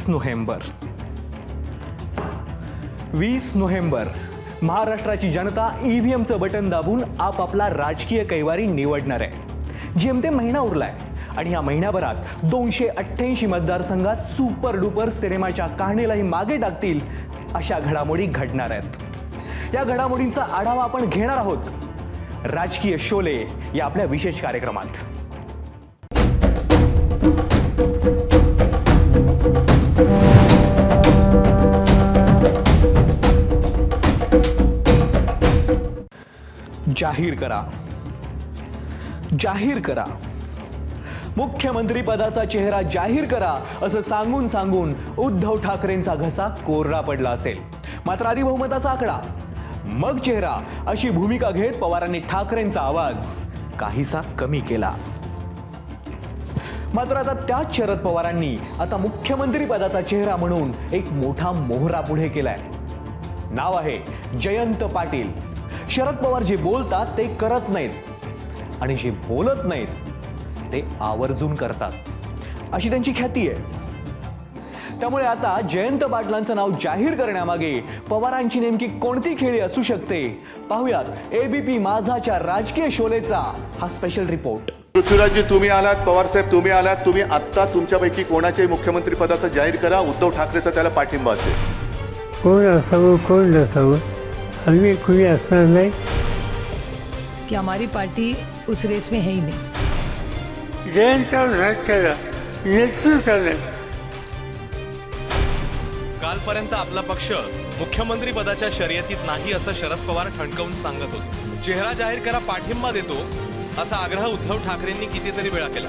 November 20 November महाराष्ट्राची जनता ईव्हीएमचं button दाबून आपापला राजकीय कैवारी निवडणार आहे। जेमतेम महिना उरलाय आणि या महिन्याभरात 288 मतदारसंघात सुपर डुपर सिनेमाच्या कहाणीलाही मागे टाकतील अशा घडामोडी घडणार आहेत। या घडामोडींचा आढावा आपण घेणार आहोत राजकीय शोले या आपल्या विशेष कार्यक्रमात। जाहीर करा, जाहीर करा, मुख्यमंत्री पदाचा चेहरा जाहीर करा असं सांगून सांगून उद्धव ठाकरेंचा घसा कोरडा पडला असेल। मात्र आधी बहुमताचा आकडा मग चेहरा अशी भूमिका घेत पवारांनी ठाकरेंचा आवाज काहीसा कमी केला। मात्र आता त्याच शरद पवारांनी आता मुख्यमंत्री पदाचा चेहरा म्हणून एक मोठा मोहरा पुढे केलाय। नाव आहे जयंत पाटील। शरद पवार जे बोलतात ते करत नाहीत आणि जे बोलत नाहीत ते आवर्जून करतात अशी त्यांची ख्याती आहे। त्यामुळे आता जयंत पाटलांचं नाव जाहीर करण्यामागे पवारांची नेमकी कोणती खेळी असू शकते पाहूयात एबीपी माझाच्या राजकीय शोलेचा हा स्पेशल रिपोर्ट। पृथ्वीराजजी तुम्ही आलात, पवार साहेब तुम्ही आलात, तुम्ही आत्ता तुमच्यापैकी कोणाच्याही मुख्यमंत्री पदाचा जाहीर करा, उद्धव ठाकरेचा त्याला पाठिंबा असेल। कोण असावं कोण नसावं हल्ली कोणी असणार नाही कि हमारी पार्टी उस रेस में है ही नहीं। जयंत केला नेतृत्व कालपर्यंत आपला पक्ष मुख्यमंत्री पदाच्या शर्यतीत नाही असं शरद पवार ठणकावून सांगत होते। चेहरा जाहीर करा, पाठिंबा देतो असा आग्रह उद्धव ठाकरेंनी कितीतरी वेळा केला,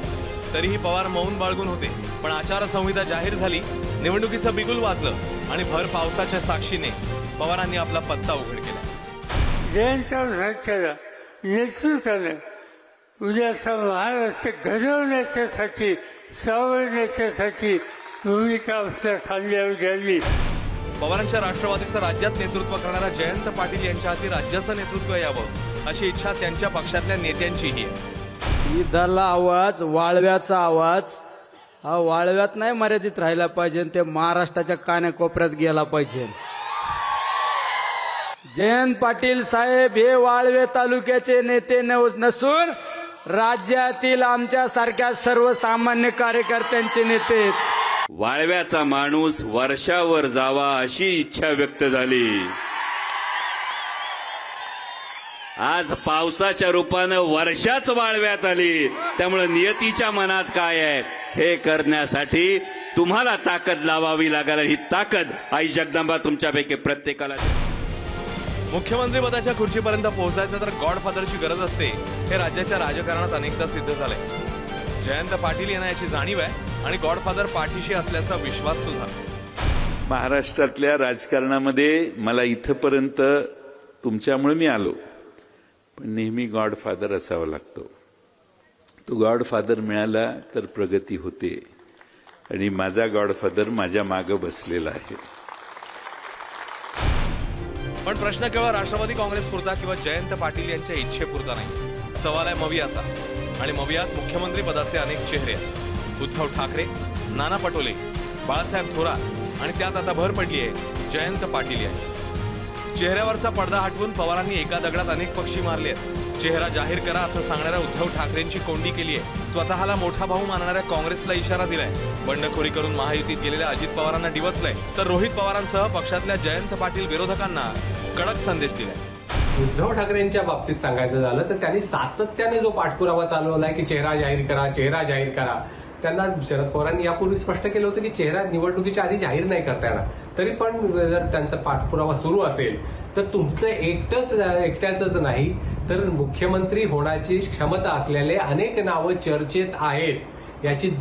तरीही पवार मौन बाळगून होते। पण आचारसंहिता जाहीर झाली, निवडणुकीचं बिगुल वाजलं आणि भर पावसाच्या साक्षीने पवारांनी आपला पत्ता उघड केला। जयंत केला नेतृत्व उद्याचा महाराष्ट्र घडवण्याच्यासाठी सावरण्याच्यासाठी भूमिका आपल्या खांद्यावर घ्यावी। पवारांच्या राष्ट्रवादीचं राज्यात नेतृत्व करणाऱ्या जयंत पाटील यांच्या हाती राज्याचं नेतृत्व यावं अशी इच्छा त्यांच्या पक्षातल्या नेत्यांचीही आहे। ईदाला आवाज, वाळव्याचा आवाज हा वाळव्यात नाही मर्यादित राहिला पाहिजे, ते महाराष्ट्राच्या कानाकोपऱ्यात गेला पाहिजे। जयंत पाटील साहेब हे वाळवे तालुक्याचे नेते नसून राज्यातील आमच्या सारख्या सर्वसामान्य कार्यकर्त्यांचे नेते आहेत। वाळव्याचा माणूस वर्षावर जावा अशी इच्छा व्यक्त झाली। आज पावसाच्या रूपानं वर्षाच वाळव्यात आली, त्यामुळे नियतीच्या मनात काय आहे हे करण्यासाठी तुम्हाला ताकद लावावी लागेल। ही ताकद आई जगदंबा तुमच्यापैकी प्रत्येकाला। मुख्यमंत्री पदाच्या खुर्चीपर्यंत पोहोचायचं तर गॉडफादरची गरज असते हे राज्याच्या राजकारणात अनेकदा सिद्ध झालंय। जयंत पाटील यांना याची जाणीव आहे आणि गॉडफादर पाठीशी असल्याचा विश्वास सुद्धा। महाराष्ट्रातल्या राजकारणामध्ये मला इथपर्यंत तुमच्यामुळे मी आलो, पण नेहमी गॉडफादर असावा लागतो। तो गॉडफादर मिळाला तर प्रगती होते आणि माझा गॉडफादर माझ्या मागे बसलेला आहे। पण प्रश्न केवळ राष्ट्रवादी काँग्रेस पुरता किंवा जयंत पाटील यांच्या इच्छेपुरता नाही। सवाल आहे मवियाचा, आणि मवियात मुख्यमंत्री पदाचे अनेक चेहरे आहेत। उद्धव ठाकरे, नाना पटोले, बाळासाहेब थोरात आणि त्यात आता भर पडली आहे जयंत पाटील यांची। चेहऱ्यावरचा पडदा हटवून पवारांनी एका दगडात अनेक पक्षी मारले आहेत। चेहरा जाहीर करा असं सांगणाऱ्या उद्धव ठाकरेंची कोंडी केली आहे। स्वतःला मोठा भाऊ मानणाऱ्या काँग्रेसला इशारा दिलाय। बंडखोरी करून महायुतीत गेलेल्या अजित पवारांना डिवचलंय, तर रोहित पवारांसह पक्षातल्या जयंत पाटील विरोधकांना कडक संदेश दिलाय। उद्धव ठाकरेंच्या बाबतीत सांगायचं झालं तर त्यांनी सातत्याने जो पाठपुरावा चालवलाय की चेहरा जाहीर करा, चेहरा जाहीर करा, त्यांना शरद पवारांनी यापूर्वी स्पष्ट केलं होतं की चेहरा निवडणुकीच्या आधी जाहीर नाही करता येणार। तरी पण जर त्यांचा पाठपुरावा सुरू असेल तर तुमचं एकट्याच नाही तर मुख्यमंत्री होण्याची क्षमता असलेले अनेक नावं चर्चेत आहेत,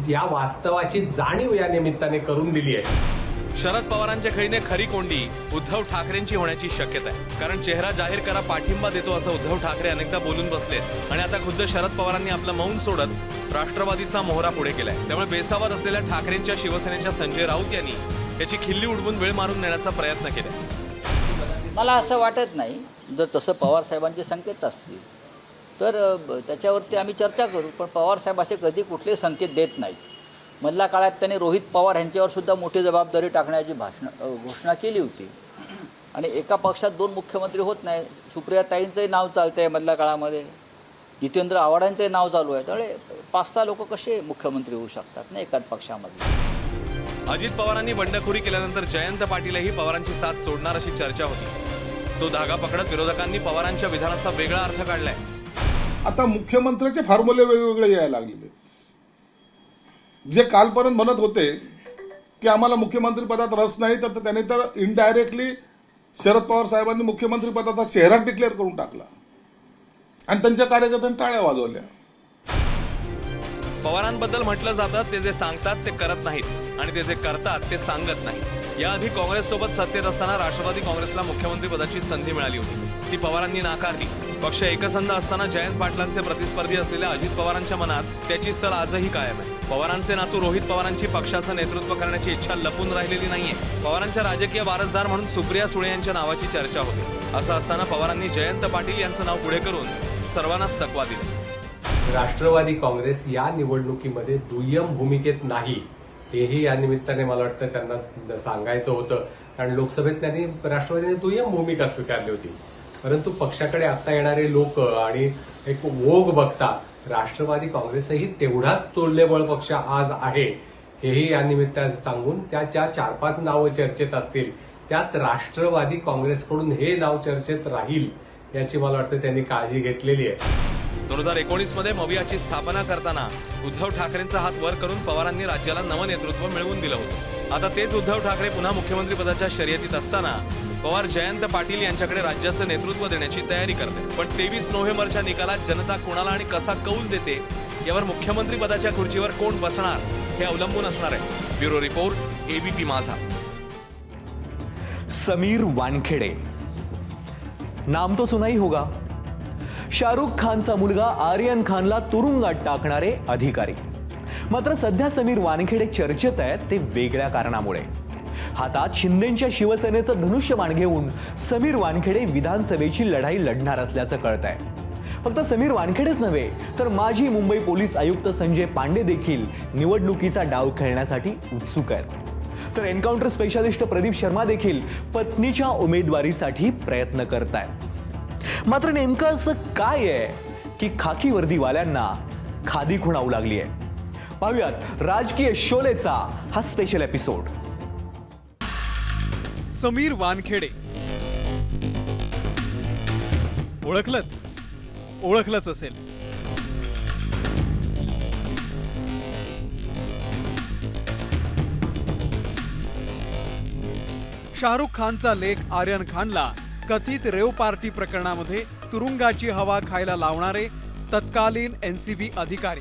या वास्तवाची जाणीव या निमित्ताने करून दिली आहे। शरद पवारांच्या खेळीने खरी कोंडी उद्धव ठाकरेंची होण्याची शक्यता आहे। कारण चेहरा जाहीर करा, पाठिंबा देतो असं उद्धव ठाकरे अनेकदा बोलून बसलेत आणि आता खुद्द शरद पवारांनी आपलं मौन सोडत राष्ट्रवादीचा मोहरा पुढे केलाय। त्यामुळे बेसावध असलेल्या ठाकरेंच्या शिवसेनेच्या संजय राऊत यांनी याची खिल्ली उडवून वेळ मारून नेण्याचा प्रयत्न केला। मला असं वाटत नाही, जर तसं पवार साहेबांचे संकेत असतील तर त्याच्यावरती आम्ही चर्चा करू, पण पवार साहेब असे कधी कुठले संकेत देत नाहीत। मधल्या काळात त्यांनी रोहित पवार यांच्यावर सुद्धा मोठी जबाबदारी टाकण्याची घोषणा केली होती. आणि एका पक्षात 2 मुख्यमंत्री होत नाही. सुप्रियाताईंचंही नाव चालतं आहे मधल्या काळामध्ये, जितेंद्र आव्हाडांचंही नाव चालू आहे. त्यामुळे 5-6 लोक कसे मुख्यमंत्री होऊ शकतात ना एकाच पक्षामध्ये. अजित पवारांनी बंडखोरी केल्यानंतर जयंत पाटीलही पवारांची साथ सोडणार अशी चर्चा होती. तो धागा पकडत विरोधकांनी पवारांच्या विधानाचा वेगळा अर्थ काढलाय. आता मुख्यमंत्र्याचे फॉर्म्युले वेगवेगळे यायला लागलेले. जे कालपर्यंत म्हणत होते की आम्हाला मुख्यमंत्री पदात रस नाही, तर त्याने तर इनडायरेक्टली शरद पवार साहेबांनी मुख्यमंत्री पदाचा चेहरा डिक्लेअर करून टाकला आणि त्यांच्या कार्यकर्त्यांनी टाळ्या वाजवल्या. पवारांबद्दल म्हटलं जातं ते जे सांगतात ते करत नाहीत आणि ते जे करतात ते सांगत नाही. याआधी काँग्रेससोबत सत्तेत असताना राष्ट्रवादी काँग्रेसला मुख्यमंत्री पदाची संधी मिळाली होती. ती पवारांनी नाकारली. पक्ष एकसंध असताना जयंत पाटलांचे प्रतिस्पर्धी असलेल्या अजित पवारांच्या मनात त्याची सल आजही कायम आहे. पवारांचे नातू रोहित पवारांची पक्षाचं नेतृत्व करण्याची इच्छा लपून राहिलेली नाहीये. पवारांच्या राजकीय वारसदार म्हणून सुप्रिया सुळे यांच्या नावाची चर्चा होते. असं असताना पवारांनी जयंत पाटील यांचं नाव पुढे करून सर्वांनाच चकवा दिली. राष्ट्रवादी काँग्रेस या निवडणुकीमध्ये दुय्यम भूमिकेत नाही, हेही या निमित्ताने मला वाटतं त्यांना सांगायचं होतं. कारण लोकसभेत त्यांनी राष्ट्रवादीने दुय्यम भूमिका स्वीकारली होती. परंतु पक्षाकडे आता येणारे लोक आणि एक ओघ बघता राष्ट्रवादी काँग्रेसही तेवढाच तुल्यबळ पक्ष आज आहे, हेही या निमित्ताने सांगून त्याच्या 4-5 नावं चर्चेत असतील त्यात राष्ट्रवादी काँग्रेसकडून हे नाव चर्चेत राहील याची मला वाटतं त्यांनी काळजी घेतलेली आहे. 2019 मध्ये मवियाची स्थापना करताना उद्धव ठाकरेंचा हात वर करून पवारांनी राज्याला नवं नेतृत्व मिळवून दिलं होतं. आता तेच उद्धव ठाकरे पुन्हा मुख्यमंत्री पदाच्या शर्यतीत असताना पवार जयंत पाटील यांच्याकडे राज्याचं नेतृत्व देण्याची तयारी करते. पण 23 नोव्हेंबरच्या निकालात जनता कोणाला आणि कसा कौल देते यावर मुख्यमंत्री पदाच्या खुर्चीवर कोण बसणार हे अवलंबून असणार आहे. ब्युरो रिपोर्ट, एबीपी माझा. समीर वानखेडे, नाम तो सुना ही होगा. शाहरुख खानचा मुलगा आर्यन खानला तुरुंगात टाकणारे अधिकारी. मात्र सध्या समीर वानखेडे चर्चेत आहेत ते वेगळ्या कारणामुळे. हातात शिंदेच्या शिवसेनेचं धनुष्यबाण घेऊन समीर वानखेडे विधानसभेची लढाई लढणार असल्याचं कळतंय. फक्त समीर वानखेडेच नव्हे तर माजी मुंबई पोलीस आयुक्त संजय पांडे देखील निवडणुकीचा डाव खेळण्यासाठी उत्सुक आहेत. तर एन्काउंटर स्पेशालिस्ट प्रदीप शर्मा देखील पत्नीच्या उमेदवारीसाठी प्रयत्न करतायत. मात्र नेमकं असं काय आहे की खाकी वर्दीवाल्यांना खादी खुणावू लागली आहे? पाहूयात राजकीय शोलेचा हा स्पेशल एपिसोड. समीर वानखेडे ओळखलंच असेल. शाहरुख खानचा लेक आर्यन खानला कथित रेव पार्टी प्रकरणामध्ये तुरुंगाची हवा खायला लावणारे तत्कालीन एनसीबी अधिकारी.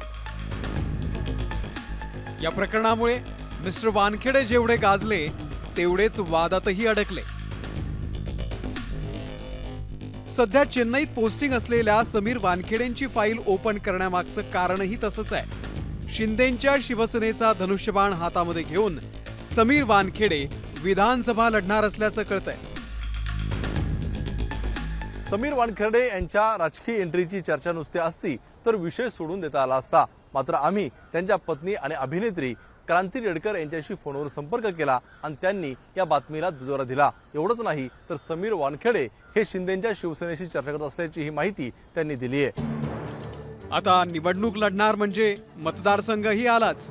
या प्रकरणामुळे मिस्टर वानखेडे जेवढे गाजले तेवढेच वादातही अडकले. सध्या चेन्नईत पोस्टिंग असलेल्या समीर वानखेडेंची फाईल ओपन करण्यामागचं कारणही तसंच आहे. शिंदेच्या शिवसेनेचा धनुष्यबाण हातामध्ये घेऊन समीर वानखेडे विधानसभा लढणार असल्याचं कळतंय. समीर वानखेडे यांच्या राजकीय एंट्रीची चर्चा नुसती असती तर विषय सोडून देता आला असता. मात्र आम्ही त्यांच्या पत्नी आणि अभिनेत्री क्रांती रेडकर यांच्याशी फोनवर संपर्क केला आणि त्यांनी या बातमीला दुजोरा दिला. एवढंच नाही तर समीर वानखेडे हे शिंदेच्या शिवसेनेशी चर्चा करत असल्याची ही माहिती त्यांनी दिली आहे. आता निवडणूक लढणार म्हणजे मतदारसंघही आलाच.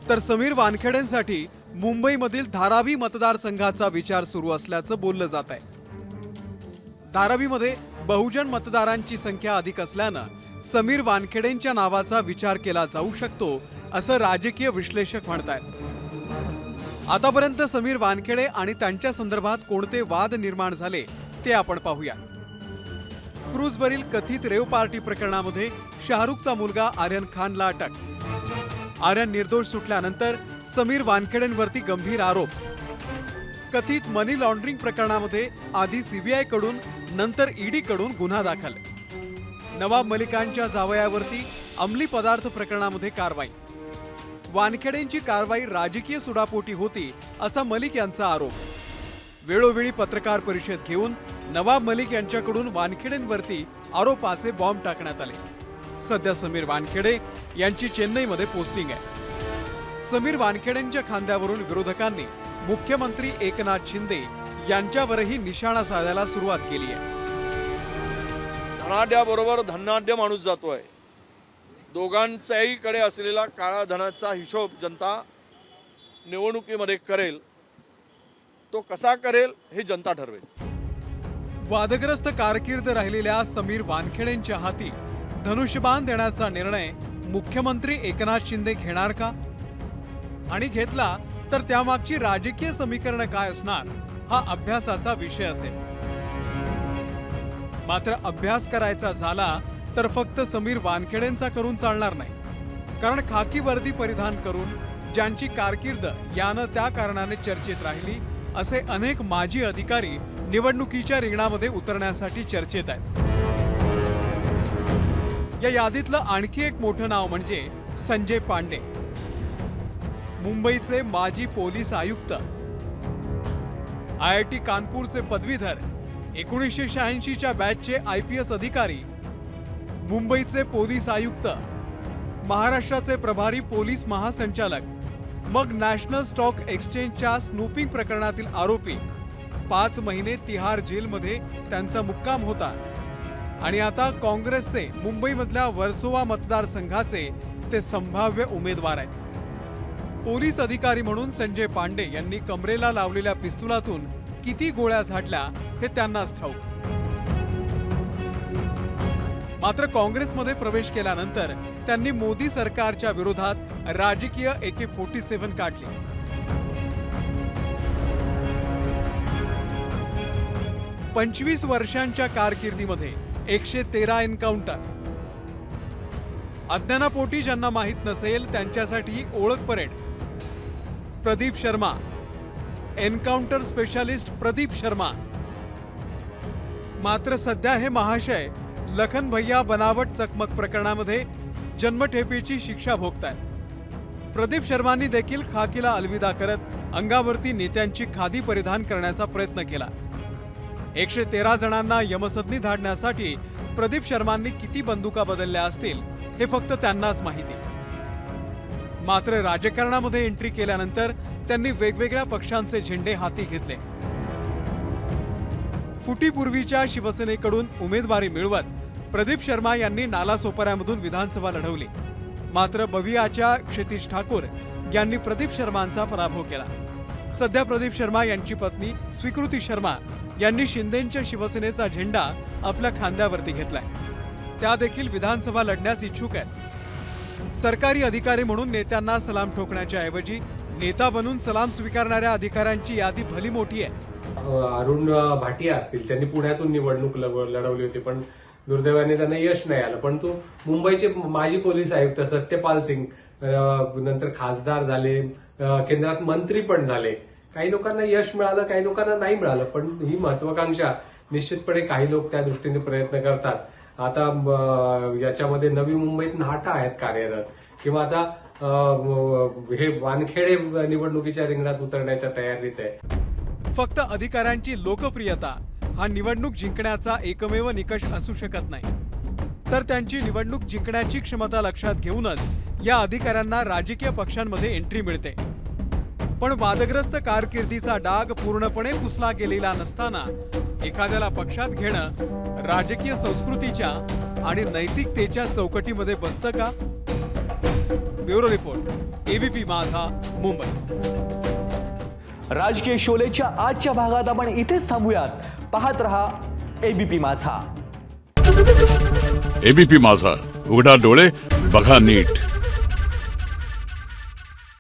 तर समीर वानखेडेंसाठी मुंबईमधील धारावी मतदारसंघाचा विचार सुरू असल्याचं बोललं जात आहे. धारावीमध्ये बहुजन मतदारांची संख्या अधिक असल्यानं समीर वानखेडेंच्या नावाचा विचार केला जाऊ शकतो असं राजकीय विश्लेषक म्हणतायत. आतापर्यंत समीर वानखेडे आणि त्यांच्या संदर्भात कोणते वाद निर्माण झाले ते आपण पाहूया. क्रूजवरील कथित रेव पार्टी प्रकरणामध्ये शाहरुखचा मुलगा आर्यन खानला अटक. आर्यन निर्दोष सुटल्यानंतर समीर वानखेडेंवरती गंभीर आरोप. कथित मनी लॉन्ड्रिंग प्रकरणामध्ये आधी सीबीआय कडून नंतर ईडी कडून गुन्हा दाखल. नवाब मलिकांच्या जावयावरती अंमली पदार्थ प्रकरणामध्ये कारवाई. वानखेडेंची कारवाई राजकीय सुडापोटी होती असा मलिक यांचा आरोप. वेळोवेळी पत्रकार परिषद घेऊन नवाब मलिक यांच्याकडून वानखेडेंवरती आरोपाचे बॉम्ब टाकण्यात आले. सध्या समीर वानखेडे यांची चेन्नईमध्ये पोस्टिंग आहे. समीर वानखेडेंच्या खांद्यावरून विरोधकांनी मुख्यमंत्री एकनाथ शिंदे यांच्यावरही निशाणा साधायला सुरुवात केली आहे. धनाढ्याबरोबर धनाढ्य माणूस जातोय. दोघांच्याही कडे असलेला काळा धनाचा हिशोब जनता निवडणुकीमध्ये करेल. तो कसा करेल हे जनता ठरवेल. वादग्रस्त कारकीर्द राहिलेल्या समीर वानखेडेंच्या हाती धनुष्यबाण देण्याचा निर्णय मुख्यमंत्री एकनाथ शिंदे घेणार का? आणि घेतला तर त्यामागची राजकीय समीकरण काय असणार हा अभ्यासाचा विषय असेल. मात्र अभ्यास करायचा झाला तर फक्त समीर वानखेडेंचा करून चालणार नाही. कारण खाकी वर्दी परिधान करून ज्यांची कारकीर्द यानं त्या कारणाने चर्चेत राहिली असे अनेक माजी अधिकारी निवडणुकीच्या रिंगणामध्ये उतरण्यासाठी चर्चेत आहेत. या यादीतलं आणखी एक मोठं नाव म्हणजे संजय पांडे, मुंबईचे माजी पोलीस आयुक्त, IIT कानपूरचे पदवीधर, 1986च्या बॅचचे IPS अधिकारी, मुंबईचे पोलीस आयुक्त, महाराष्ट्राचे प्रभारी पोलीस महासंचालक, मग नॅशनल स्टॉक एक्सचेंजच्या स्नूपिंग प्रकरणातील आरोपी. 5 महिने तिहार जेलमध्ये त्यांचा मुक्काम होता. आणि आता काँग्रेसचे मुंबईमधल्या वर्सोवा मतदारसंघाचे ते संभाव्य उमेदवार आहेत. पोलीस अधिकारी म्हणून संजय पांडे यांनी कमरेला लावलेल्या पिस्तुलातून किती गोळ्या झाडल्या हे त्यांनाच ठाऊक. मात्र काँग्रेसमध्ये प्रवेश केल्यानंतर त्यांनी मोदी सरकारच्या विरोधात राजकीय AK-47 काढली. पंचवीस वर्षांच्या कारकिर्दीमध्ये 113 एन्काउंटर. अज्ञानापोटी ज्यांना माहीत नसेल त्यांच्यासाठी ओळख parade. Pradeep Sharma, encounter specialist Pradeep Sharma. मात्र सध्या हे महाशय लखन भैया बनावट चकमक प्रकरणामध्ये जन्मठेपेची शिक्षा भोगतायत. प्रदीप शर्मांनी देखील खाकीला अलविदा करत अंगावरती नेत्यांची खादी परिधान करण्याचा प्रयत्न केला. 113 जणांना यमसदनी धाडण्यासाठी प्रदीप शर्मांनी किती बंदुका बदलल्या असतील हे फक्त त्यांनाच माहिती. मात्र राजकारणामध्ये एंट्री केल्यानंतर त्यांनी वेगवेगळ्या पक्षांचे झेंडे हाती घेतले. फुटीपूर्वीच्या शिवसेनेकडून उमेदवारी मिळवत प्रदीप शर्मा यांनी नालासोपाऱ्यामधून विधानसभा लढवली. मात्र बवियाच्या क्षितिज ठाकूर यांनी प्रदीप शर्मांचा पराभव केला. सध्या प्रदीप शर्मा यांची पत्नी स्वीकृती शर्मा यांनी शिंदेंच्या शिवसेनेचा झेंडा आपल्या खांद्यावरती घेतलाय. त्या देखील विधानसभा लढण्यास इच्छुक आहेत. सरकारी अधिकारी म्हणून नेत्यांना सलाम ठोकण्याच्या ऐवजी नेता बनून सलाम स्वीकारणाऱ्या अधिकाऱ्यांची यादी भली मोठी आहे. अरुण भाटिया असतील, त्यांनी पुण्यातून निवडणूक लढवली होती, पण दुर्दैवाने त्यांना यश नाही आलं. पण तो मुंबईचे माजी पोलीस आयुक्त सत्यपाल सिंग नंतर खासदार झाले, केंद्रात मंत्री पण झाले. काही लोकांना यश मिळालं, काही लोकांना नाही मिळालं, पण ही महत्वाकांक्षा निश्चितपणे काही लोक त्या दृष्टीने प्रयत्न करतात. आता याच्यामध्ये नवी मुंबईत नाटा आहेत कार्यरत, किंवा आता हे वानखेडे निवडणुकीच्या रिंगणात उतरण्याच्या तयारीत आहे. फक्त अधिकाऱ्यांची लोकप्रियता हा निवडणूक जिंकण्याचा एकमेव निकष असू शकत नाही, तर त्यांची निवडणूक जिंकण्याची क्षमता लक्षात घेऊनच या अधिकाऱ्यांना राजकीय पक्षांमध्ये एंट्री मिळते. पण वादग्रस्त कारकिर्दीचा डाग पूर्णपणे पुसला गेलेला नसताना एखाद्याला पक्षात घेणं राजकीय संस्कृतीच्या आणि नैतिकतेच्या चौकटीमध्ये बसतं का? ब्युरो रिपोर्ट, ABP माझा, मुंबई. राजकीय शोलेच्या आजच्या भागात आपण इथेच थांबूयात. पाहत रहा ABP माझा. ABP माझा, उघडा डोळे बघा नीट.